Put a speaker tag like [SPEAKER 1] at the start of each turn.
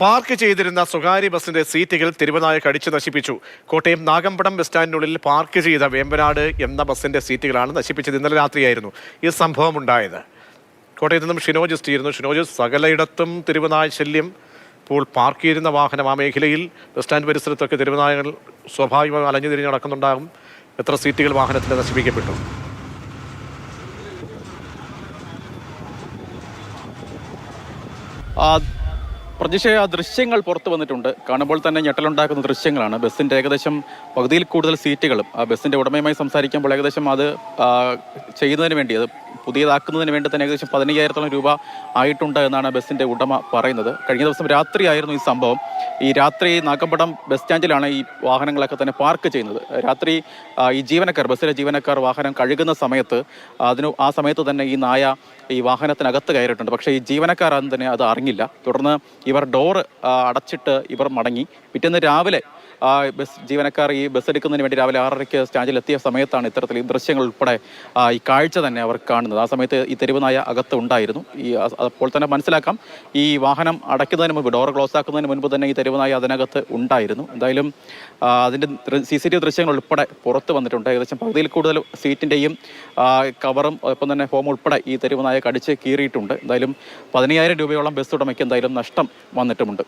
[SPEAKER 1] Park ചെയ്തിരുന്ന സ്വകാര്യ ബസിന്റെ സീറ്റുകൾ തെരുവുനായ കടിച്ചു നശിപ്പിച്ചു. കോട്ടയം നാഗമ്പടം ബസ് സ്റ്റാൻഡിനുള്ളിൽ പാർക്ക് ചെയ്ത വേമ്പനാട് എന്ന ബസിന്റെ സീറ്റുകളാണ് നശിപ്പിച്ചത്. ഇന്നലെ രാത്രിയായിരുന്നു ഈ സംഭവം ഉണ്ടായത്. കോട്ടയത്ത് നിന്നും ഷിനോജ് എത്തിയിരുന്നു. ഷിനോജ്, സകലയിടത്തും തെരുവുനായ ശല്യം. ഇപ്പോൾ പാർക്ക് ചെയ്യുന്ന വാഹനം ആ മേഖലയിൽ ബസ് സ്റ്റാൻഡ് പരിസരത്തൊക്കെ തെരുവുനായകൾ സ്വാഭാവികമായി അലഞ്ഞു തിരിഞ്ഞ് നടക്കുന്നുണ്ടാകും. എത്ര സീറ്റുകൾ വാഹനത്തിൽ നശിപ്പിക്കപ്പെട്ടു?
[SPEAKER 2] പ്രതീക്ഷ, ആ ദൃശ്യങ്ങൾ പുറത്തു വന്നിട്ടുണ്ട്. കാണുമ്പോൾ തന്നെ ഞെട്ടലുണ്ടാക്കുന്ന ദൃശ്യങ്ങളാണ്. ബസ്സിൻ്റെ ഏകദേശം പകുതിയിൽ കൂടുതൽ സീറ്റുകളും ആ ബസ്സിൻ്റെ ഉടമയുമായി സംസാരിക്കുമ്പോൾ ഏകദേശം അത് ചെയ്യുന്നതിന് വേണ്ടി, അത് പുതിയതാക്കുന്നതിന് വേണ്ടി തന്നെ ഏകദേശം 15,000-ഓളം രൂപ ആയിട്ടുണ്ട് എന്നാണ് ബസ്സിൻ്റെ ഉടമ പറയുന്നത്. കഴിഞ്ഞ ദിവസം രാത്രിയായിരുന്നു ഈ സംഭവം. ഈ രാത്രി നാഗമ്പടം ബസ് സ്റ്റാൻഡിലാണ് ഈ വാഹനങ്ങളൊക്കെ തന്നെ പാർക്ക് ചെയ്യുന്നത്. രാത്രി ഈ ബസ്സിലെ ജീവനക്കാർ വാഹനം കഴുകുന്ന സമയത്ത് ആ സമയത്ത് തന്നെ ഈ നായ ഈ വാഹനത്തിനകത്ത് കയറിയിട്ടുണ്ട്. പക്ഷേ ഈ ജീവനക്കാരും തന്നെ അത് അറിഞ്ഞില്ല. തുടർന്ന് ഇവർ ഡോറ് അടച്ചിട്ട് ഇവർ മടങ്ങി. പിറ്റേന്ന് രാവിലെ ജീവനക്കാർ ഈ ബസ് എടുക്കുന്നതിന് വേണ്ടി രാവിലെ 6:30 സ്റ്റാൻഡിൽ എത്തിയ സമയത്താണ് ഇത്തരത്തിൽ ഈ ദൃശ്യങ്ങൾ ഉൾപ്പെടെ ഈ കാഴ്ച തന്നെ അവർ കാണുന്നത്. ആ സമയത്ത് ഈ തെരുവുനായ അകത്ത് ഉണ്ടായിരുന്നു. അപ്പോൾ തന്നെ മനസ്സിലാക്കാം, ഈ വാഹനം അടയ്ക്കുന്നതിന് മുമ്പ്, ഡോർ ക്ലോസ് ആക്കുന്നതിന് മുൻപ് തന്നെ ഈ തെരുവുനായ അതിനകത്ത് ഉണ്ടായിരുന്നു. എന്തായാലും അതിൻ്റെ CCTV ദൃശ്യങ്ങൾ ഉൾപ്പെടെ പുറത്ത് വന്നിട്ടുണ്ട്. ഏകദേശം പകുതിയിൽ കൂടുതൽ സീറ്റിൻ്റെയും കവറും ഒപ്പം തന്നെ ഫോം ഉൾപ്പെടെ ഈ തെരുവുനായ കടിച്ച് കീറിയിട്ടുണ്ട്. എന്തായാലും 15,000 രൂപയോളം ബസ് ഉടമയ്ക്ക് എന്തായാലും നഷ്ടം വന്നിട്ടുമുണ്ട്.